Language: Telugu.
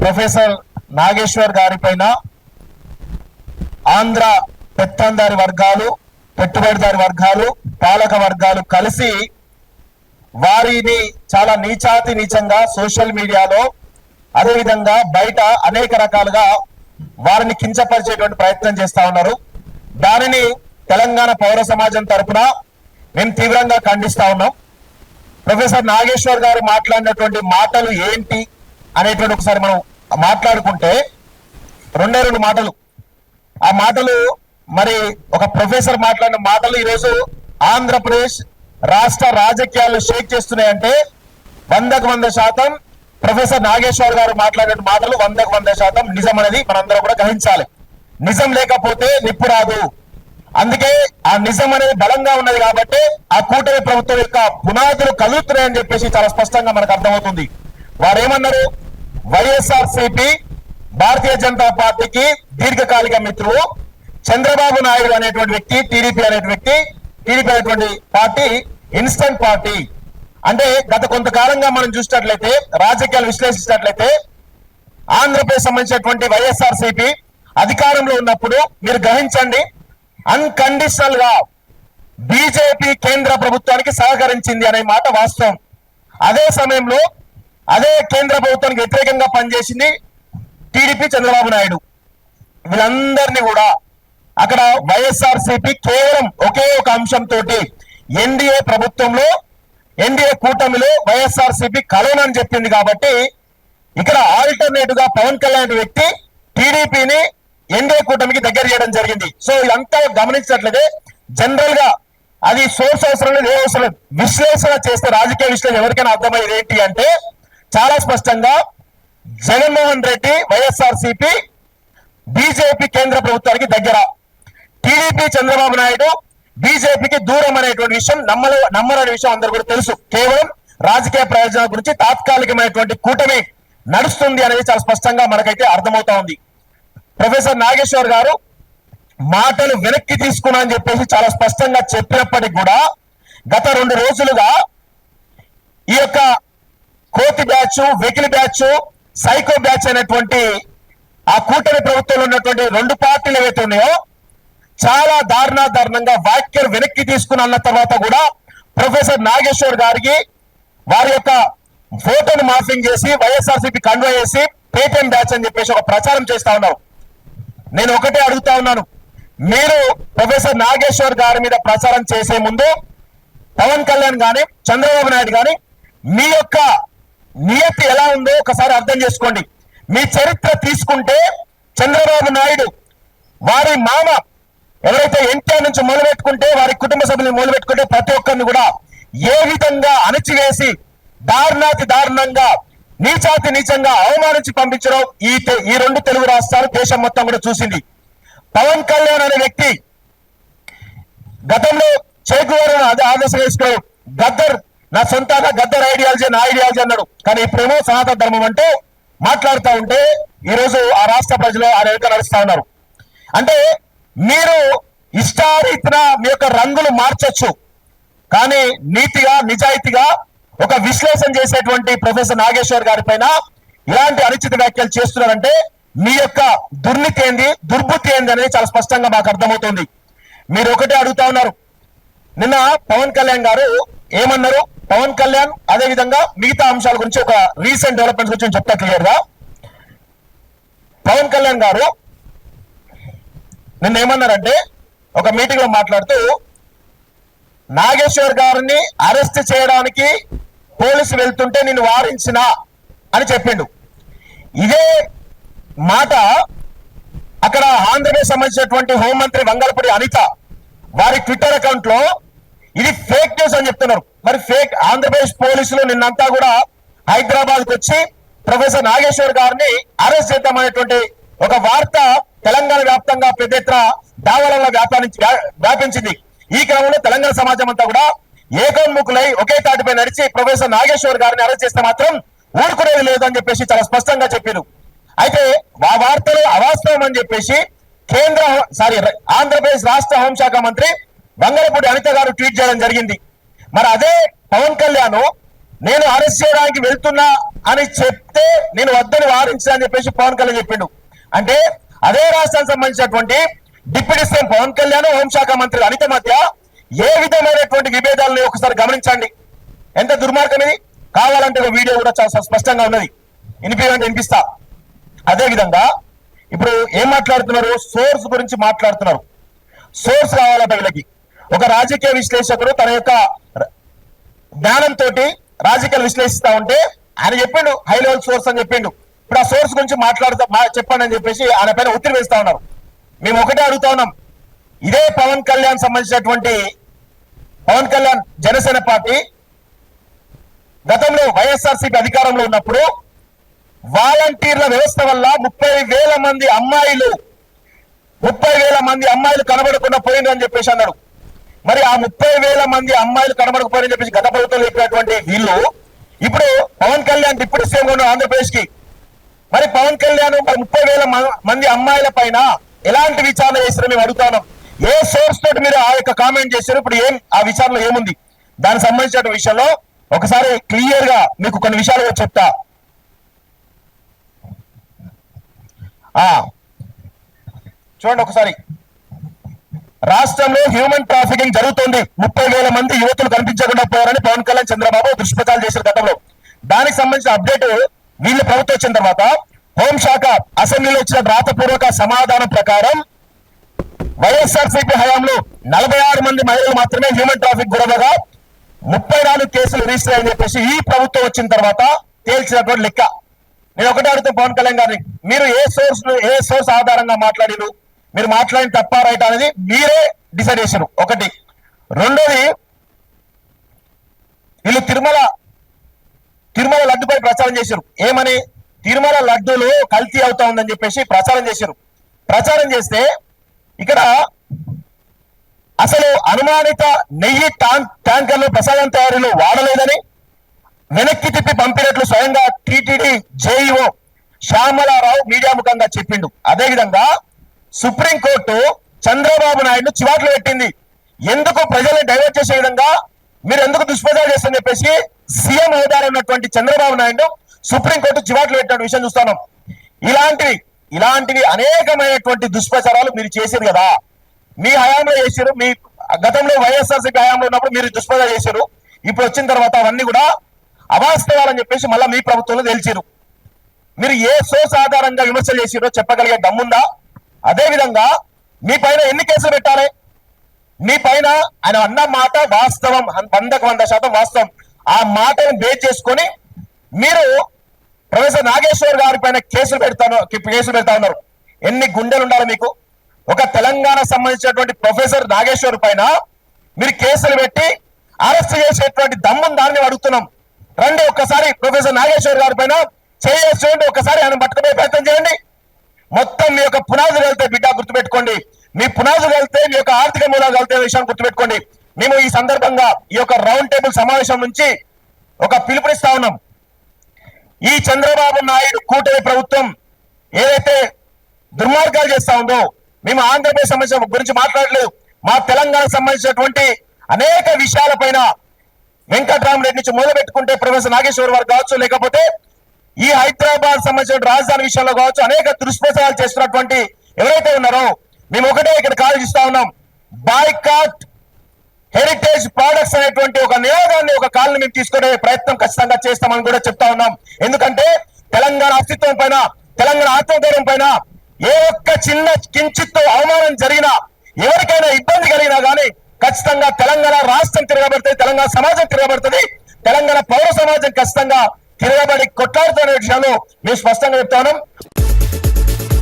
ప్రొఫెసర్ నాగేశ్వర్ గారి పైన ఆంధ్ర పెత్తందారి వర్గాలు, పెట్టుబడిదారి వర్గాలు, పాలక వర్గాలు కలిసి వారిని చాలా నీచాతి నీచంగా సోషల్ మీడియాలో అదేవిధంగా బయట అనేక రకాలుగా వారిని కించపరిచేటువంటి ప్రయత్నం చేస్తా ఉన్నారు. దానిని తెలంగాణ పౌర సమాజం తరపున మేము తీవ్రంగా ఖండిస్తా ఉన్నాం. ప్రొఫెసర్ నాగేశ్వర్ గారు మాట్లాడినటువంటి మాటలు ఏంటి అనేటువంటి ఒకసారి మనం మాట్లాడుకుంటే రెండే రెండు మాటలు. ఆ మాటలు మరి ఒక ప్రొఫెసర్ మాట్లాడిన మాటలు ఈరోజు ఆంధ్రప్రదేశ్ రాష్ట్ర రాజకీయాలు షేక్ చేస్తున్నాయంటే 100% ప్రొఫెసర్ నాగేశ్వర్ గారు మాట్లాడిన మాటలు 100% నిజం అనేది మనందరం కూడా గ్రహించాలి. నిజం లేకపోతే నిప్పు రాదు. అందుకే ఆ నిజం అనేది బలంగా ఉన్నది కాబట్టి ఆ కూటమి ప్రభుత్వం యొక్క పునాదులు కలుగుతున్నాయని చెప్పేసి చాలా స్పష్టంగా మనకు అర్థమవుతుంది. వారేమన్నారు, వైఎస్ఆర్సీపీ భారతీయ జనతా పార్టీకి దీర్ఘకాలిక మిత్రులు, చంద్రబాబు నాయుడు అనేటువంటి వ్యక్తి, టీడీపీ అనేటువంటి పార్టీ ఇన్స్టంట్ పార్టీ. అంటే గత కొంతకాలంగా మనం చూసినట్లయితే, రాజకీయాలు విశ్లేషించినట్లయితే ఆంధ్రప్రదేశ్ సంబంధించినటువంటి వైఎస్ఆర్సీపీ అధికారంలో ఉన్నప్పుడు మీరు గ్రహించండి, అన్కండిషనల్ గా బీజేపీ కేంద్ర ప్రభుత్వానికి సహకరించింది అనే మాట వాస్తవం. అదే సమయంలో అదే కేంద్ర ప్రభుత్వానికి వ్యతిరేకంగా పనిచేసింది టీడీపీ, చంద్రబాబు నాయుడు. వీళ్ళందరినీ కూడా అక్కడ వైఎస్ఆర్సీపీ కేవలం ఒకే ఒక అంశంతో ఎన్డీఏ ప్రభుత్వంలో, ఎన్డీఏ కూటమిలో వైఎస్ఆర్సీపీ కలవనని చెప్పింది కాబట్టి ఇక్కడ ఆల్టర్నేటివ్ గా పవన్ కళ్యాణ్ వ్యక్తి టీడీపీని ఎన్డీఏ కూటమికి దగ్గర చేయడం జరిగింది. సో ఇదంతా గమనించినట్లయితే జనరల్ గా అది సోర్స్ అవసరం లేదు, ఏ అవసరం లేదు, విశ్లేషణ చేస్తే రాజకీయ విశ్లేషణ ఎవరికైనా అర్థమయ్యేది ఏంటి అంటే చాలా స్పష్టంగా జగన్మోహన్ రెడ్డి వైఎస్ఆర్సీపీ బీజేపీ కేంద్ర ప్రభుత్వానికి దగ్గర, టీడీపీ చంద్రబాబు నాయుడు బీజేపీకి దూరం అనేటువంటి విషయం నమ్మరనే విషయం అందరూ కూడా తెలుసు. కేవలం రాజకీయ ప్రయోజనాల గురించి తాత్కాలికమైనటువంటి కూటమి నడుస్తుంది అనేది చాలా స్పష్టంగా మనకైతే అర్థమవుతా ఉంది. ప్రొఫెసర్ నాగేశ్వర్ గారు మాటలు వెనక్కి తీసుకున్నా అని చెప్పేసి చాలా స్పష్టంగా చెప్పినప్పటికీ కూడా గత 2 రోజులుగా ఈ యొక్క కోతి బ్యాచ్, వెకిలి బ్యాచ్, సైకో బ్యాచ్ అనేటువంటి ఆ కూటమి ప్రభుత్వంలో ఉన్నటువంటి 2 పార్టీలు ఏవైతే ఉన్నాయో చాలా దారుణంగా వ్యాఖ్యలు వెనక్కి తీసుకుని అన్న తర్వాత కూడా ప్రొఫెసర్ నాగేశ్వర్ గారికి వారి యొక్క ఫోటోను మార్ఫింగ్ చేసి వైఎస్ఆర్సీపీ కన్వే చేసి పేటీఎం బ్యాచ్ అని చెప్పేసి ఒక ప్రచారం చేస్తా ఉన్నారు. నేను ఒకటే అడుగుతా ఉన్నాను, మీరు ప్రొఫెసర్ నాగేశ్వర్ గారి మీద ప్రచారం చేసే ముందు పవన్ కళ్యాణ్ గాని, చంద్రబాబు నాయుడు గాని మీ యొక్క నియతి ఎలా ఉందో ఒకసారి అర్థం చేసుకోండి. మీ చరిత్ర తీసుకుంటే చంద్రబాబు నాయుడు వారి మామ ఎవరైతే ఎన్టీఆర్ నుంచి మొదలుపెట్టుకుంటే వారి కుటుంబ సభ్యులను మొదలుపెట్టుకుంటే ప్రతి ఒక్కరిని కూడా ఏ విధంగా అణచివేసి దారుణంగా నీచాతి నీచంగా అవమానించి పంపించడం ఈ 2 తెలుగు రాష్ట్రాలు దేశం మొత్తం కూడా చూసింది. పవన్ కళ్యాణ్ అనే వ్యక్తి గతంలో చేకూరను ఆదర్శంగా తీసుకున్నాడు. గద్దర్ నా సొంతంగా గద్దర్ ఐడియాలజీ నా ఐడియాలజీ అన్నాడు. కానీ ఇప్పుడేమో సనాతన ధర్మం అంటే మాట్లాడుతూ ఉంటే ఈరోజు ఆ రాష్ట్ర ప్రజలు ఆ రేఖ నడుస్తా ఉన్నారు. అంటే మీరు ఇష్టారీతిన మీ యొక్క రంగులు మార్చొచ్చు, కానీ నీతిగా నిజాయితీగా ఒక విశ్లేషణ చేసేటువంటి ప్రొఫెసర్ నాగేశ్వర్ గారి పైన ఇలాంటి అనుచిత వ్యాఖ్యలు చేస్తున్నారంటే మీ యొక్క దుర్నీతి ఏంది, దుర్బుద్ధి ఏంది అనేది చాలా స్పష్టంగా మాకు అర్థమవుతుంది. మీరు ఒకటే అడుగుతా ఉన్నారు, నిన్న పవన్ కళ్యాణ్ గారు ఏమన్నారు, పవన్ కళ్యాణ్ అదే విధంగా మిగతా అంశాల గురించి ఒక రీసెంట్ డెవలప్మెంట్స్ గురించి చెప్తా క్లియర్ గా. పవన్ కళ్యాణ్ గారు నిన్న ఏమన్నారంటే ఒక మీటింగ్ లో మాట్లాడుతూ నాగేశ్వర్ గారిని అరెస్ట్ చేయడానికి పోలీసులు వెళ్తుంటే నేను వారించిన అని చెప్పిండు. ఇదే మాట అక్కడ ఆంధ్రప్రదేశ్ సంబంధించినటువంటి హోంమంత్రి వంగలపూడి అనిత వారి ట్విట్టర్ అకౌంట్ లో ఇది ఫేక్ న్యూస్ అని చెప్తున్నారు. మరి ఫేక్ ఆంధ్రప్రదేశ్ పోలీసులు నిన్నంతా కూడా హైదరాబాద్ కు వచ్చి ప్రొఫెసర్ నాగేశ్వర్ గారిని అరెస్ట్ చేద్దామనేటువంటి ఒక వార్త తెలంగాణ వ్యాప్తంగా పెద్ద ఎత్తున దావాలలో వ్యాపించింది. ఈ క్రమంలో తెలంగాణ సమాజం అంతా కూడా ఏకోన్ముఖులై ఒకే తాటిపై నడిచి ప్రొఫెసర్ నాగేశ్వర్ గారిని అరెస్ట్ చేస్తే మాత్రం ఊరుకునేది లేదు అని చెప్పేసి చాలా స్పష్టంగా చెప్పారు. అయితే ఆ వార్తలు అవాస్తవం అని చెప్పేసి ఆంధ్రప్రదేశ్ రాష్ట్ర హోంశాఖ మంత్రి వంగలపూడి అనిత గారు ట్వీట్ చేయడం జరిగింది. మరి అదే పవన్ కళ్యాణ్ నేను అరెస్ట్ చేయడానికి వెళ్తున్నా అని చెప్తే నేను వద్దని వారించా అని చెప్పేసి పవన్ కళ్యాణ్ చెప్పిండు. అంటే అదే రాష్ట్రానికి సంబంధించినటువంటి డిప్యూటీ సీఎం పవన్ కళ్యాణ్, హోంశాఖ మంత్రి అనిత మధ్య ఏ విధమైనటువంటి విభేదాలను ఒకసారి గమనించండి. ఎంత దుర్మార్గం ఇది. కావాలంటే ఒక వీడియో కూడా చాలా స్పష్టంగా ఉన్నది, వినిపిస్తా. అదే విధంగా ఇప్పుడు ఏం మాట్లాడుతున్నారు, సోర్స్ గురించి మాట్లాడుతున్నారు. సోర్స్ కావాలట వీళ్ళకి. ఒక రాజకీయ విశ్లేషకుడు తన యొక్క జ్ఞానంతో రాజకీయాలు విశ్లేషిస్తా ఉంటే ఆయన చెప్పిండు హై లెవెల్ సోర్స్ అని చెప్పిండు. ఇప్పుడు ఆ సోర్స్ గురించి చెప్పండి అని చెప్పేసి ఆయన పైన ఒత్తిడి వేస్తా ఉన్నారు. మేము ఒకటే అడుగుతా ఉన్నాం, ఇదే పవన్ కళ్యాణ్ సంబంధించినటువంటి పవన్ కళ్యాణ్ జనసేన పార్టీ గతంలో వైఎస్ఆర్సీపీ అధికారంలో ఉన్నప్పుడు వాలంటీర్ల వ్యవస్థ వల్ల 30,000 మంది అమ్మాయిలు కనబడకుండా పోయింది అని చెప్పేసి అన్నాడు. మరి ఆ 30,000 మంది అమ్మాయిలు కనబడకపోయారని చెప్పేసి గత ప్రభుత్వం చెప్పినటువంటి వీళ్ళు ఇప్పుడు పవన్ కళ్యాణ్ డిప్యూటీ సీఎం ఉన్న ఆంధ్రప్రదేశ్ కి మరి పవన్ కళ్యాణ్ 30,000 మంది అమ్మాయిల పైన ఎలాంటి విచారణ చేశారో మేము అడుగుతాం. ఏ సోర్స్ తోటి మీరు ఆ యొక్క కామెంట్ చేశారు, ఇప్పుడు ఏం ఆ విచారణలో ఏముంది, దానికి సంబంధించిన విషయంలో ఒకసారి క్లియర్ గా మీకు కొన్ని విషయాలు చెప్తా. చూడండి ఒకసారి, రాష్ట్రంలో హ్యూమన్ ట్రాఫికింగ్ జరుగుతుంది, 30,000 మంది యువతులు కనిపించకుండా పోయారని పవన్ కళ్యాణ్ చంద్రబాబు దుష్ప్రచారం చేశారు గతంలో. దానికి సంబంధించిన అప్డేట్ వీళ్ళు ప్రభుత్వం వచ్చిన తర్వాత హోంశాఖ అసెంబ్లీలో ఇచ్చిన రాతపూర్వక సమాధానం ప్రకారం వైఎస్ఆర్సీపీ హయాంలో 46 మంది మహిళలు మాత్రమే హ్యూమన్ ట్రాఫిక్ గురవగా 34 కేసులు రిజిస్టర్ అని చెప్పేసి ఈ ప్రభుత్వం వచ్చిన తర్వాత తేల్చినటువంటి లెక్క. నేను ఒకటే అడుగుతాను పవన్ కళ్యాణ్ గారిని, మీరు ఏ సోర్స్ ఆధారంగా మాట్లాడిరు, మీరు మాట్లాడిన తప్ప రైట్ అనేది మీరే డిసైడ్ చేశారు. ఒకటి. రెండోది, వీళ్ళు తిరుమల లడ్డుపై ప్రచారం చేశారు. ఏమని? తిరుమల లడ్డూలు కల్తీ అవుతా ఉందని చెప్పేసి ప్రచారం చేశారు. ప్రచారం చేస్తే ఇక్కడ అసలు అనుమానిత నెయ్యి ట్యాంకర్లు ప్రసాదం తయారీలో వాడలేదని వెనక్కి తిప్పి పంపినట్లు స్వయంగా టీటీడీ జేఈఓ శ్యామలారావు మీడియా ముఖంగా చెప్పిండు. అదేవిధంగా సుప్రీంకోర్టు చంద్రబాబు నాయుడు చివాట్లు పెట్టింది. ఎందుకు ప్రజల్ని డైవర్ట్ చేసే విధంగా మీరు ఎందుకు దుష్ప్రచారం చేస్తారని చెప్పేసి సీఎం హోదాలో ఉన్నటువంటి చంద్రబాబు నాయుడు సుప్రీంకోర్టు చివాట్లు పెట్టిన విషయం చూస్తున్నాం. ఇలాంటివి అనేకమైనటువంటి దుష్ప్రచారాలు మీరు చేశారు కదా, మీ హయాంలో చేశారు. మీ గతంలో వైఎస్ఆర్సీపీ హయాంలో ఉన్నప్పుడు మీరు దుష్ప్రచారం చేశారు. ఇప్పుడు వచ్చిన తర్వాత అవన్నీ కూడా అవాస్తవాలని చెప్పేసి మళ్ళీ మీ ప్రభుత్వంలో తెలిసారు. మీరు ఏ సోర్స్ ఆధారంగా విమర్శలు చేసిరో చెప్పగలిగే దమ్ముందా? అదేవిధంగా మీ పైన ఎన్ని కేసులు పెట్టాలి? మీ పైన ఆయన అన్న మాట వాస్తవం, 100% వాస్తవం. ఆ మాటను బేస్ చేసుకొని మీరు ప్రొఫెసర్ నాగేశ్వర్ గారి పైన కేసులు పెడతా ఉన్నారు. ఎన్ని గుండెలు ఉండాలి మీకు? ఒక తెలంగాణ సంబంధించినటువంటి ప్రొఫెసర్ నాగేశ్వర్ పైన మీరు కేసులు పెట్టి అరెస్ట్ చేసేటువంటి దమ్మును దాన్ని అడుగుతున్నాం. రండి ఒక్కసారి ప్రొఫెసర్ నాగేశ్వర్ గారి పైన చేయండి, ఒక్కసారి ఆయన పట్టుకునే ప్రయత్నం చేయండి. మొత్తం మీ యొక్క పునాదులు వెళ్తే బిడ్డ గుర్తుపెట్టుకోండి, మీ పునాదులు వెళ్తే మీ యొక్క ఆర్థిక మూలాలు వెళ్తే విషయాన్ని గుర్తుపెట్టుకోండి. మేము ఈ సందర్భంగా ఈ యొక్క రౌండ్ టేబుల్ సమావేశం నుంచి ఒక పిలుపునిస్తా ఉన్నాం. ఈ చంద్రబాబు నాయుడు కూటమి ప్రభుత్వం ఏదైతే దుర్మార్గాలు చేస్తా ఉందో, మేము ఆంధ్రప్రదేశ్ సమస్య గురించి మాట్లాడలేదు, మా తెలంగాణకు సంబంధించినటువంటి అనేక విషయాలపైన వెంకటరామరెడ్డి నుంచి మొదలు పెట్టుకుంటే ప్రొఫెసర్ నాగేశ్వర్ వారు కావచ్చు, లేకపోతే ఈ హైదరాబాద్ సంబంధించిన రాజధాని విషయంలో కావచ్చు, అనేక దుష్ప్రచారాలు చేస్తున్నటువంటి ఎవరైతే ఉన్నారో మేము ఒకటే ఇక్కడ కాల్ చేస్తా ఉన్నాం. బాయ్కాట్ హెరిటేజ్ ప్రొడక్ట్స్ అనేటువంటి ఒక నినాదాన్ని, ఒక కాల్ని మేము తీసుకునే ప్రయత్నం ఖచ్చితంగా చేస్తామని కూడా చెప్తా ఉన్నాం. ఎందుకంటే తెలంగాణ అస్తిత్వం పైన, తెలంగాణ ఆత్మగౌరవం పైన ఏ ఒక్క చిన్న కించిత్ అవమానం జరిగినా, ఎవరికైనా ఇబ్బంది కలిగినా కానీ ఖచ్చితంగా తెలంగాణ రాష్ట్రం తిరగబడుతుంది, తెలంగాణ సమాజం తిరగబడుతుంది, తెలంగాణ పౌర సమాజం ఖచ్చితంగా తిరగబడి కొట్లాడుతున్న విషయాలు మేము స్పష్టంగా చెప్తా ఉన్నాం.